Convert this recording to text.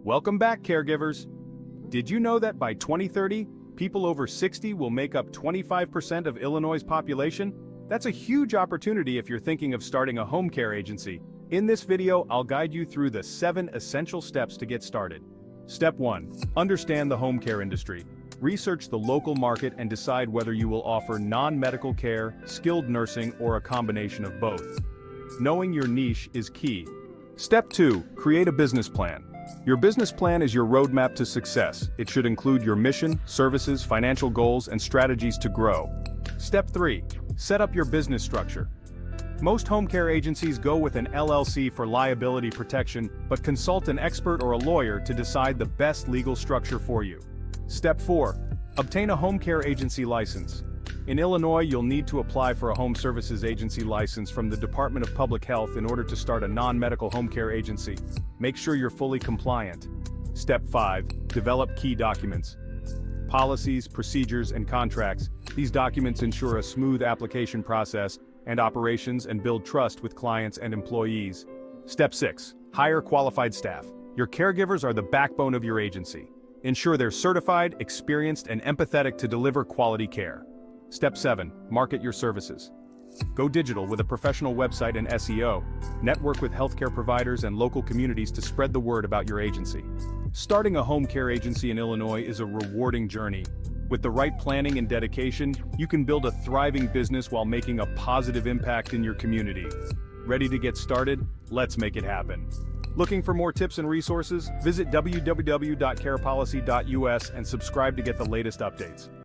Welcome back, caregivers. Did you know that by 2030, people over 60 will make up 25% of Illinois' population? That's a huge opportunity if you're thinking of starting a home care agency. In this video, I'll guide you through the 7 essential steps to get started. Step 1. Understand the home care industry. Research the local market and decide whether you will offer non-medical care, skilled nursing, or a combination of both. Knowing your niche is key. Step 2. Create a business plan. Your business plan is your roadmap to success. It should include your mission, services, financial goals, and strategies to grow. Step 3. Set up your business structure. Most home care agencies go with an LLC for liability protection, but consult an expert or a lawyer to decide the best legal structure for you. Step 4. Obtain a home care agency license. In Illinois, you'll need to apply for a home services agency license from the Department of Public Health in order to start a non-medical home care agency. Make sure you're fully compliant. Step 5. Develop key documents. Policies, procedures, and contracts. These documents ensure a smooth application process and operations and build trust with clients and employees. Step 6. Hire qualified staff. Your caregivers are the backbone of your agency. Ensure they're certified, experienced, and empathetic to deliver quality care. Step 7. Market your services. Go digital with a professional website and SEO. Network with healthcare providers and local communities to spread the word about your agency. Starting a home care agency in Illinois is a rewarding journey. With the right planning and dedication, you can build a thriving business while making a positive impact in your community. Ready to get started? Let's make it happen. Looking for more tips and resources? Visit www.carepolicy.us and subscribe to get the latest updates.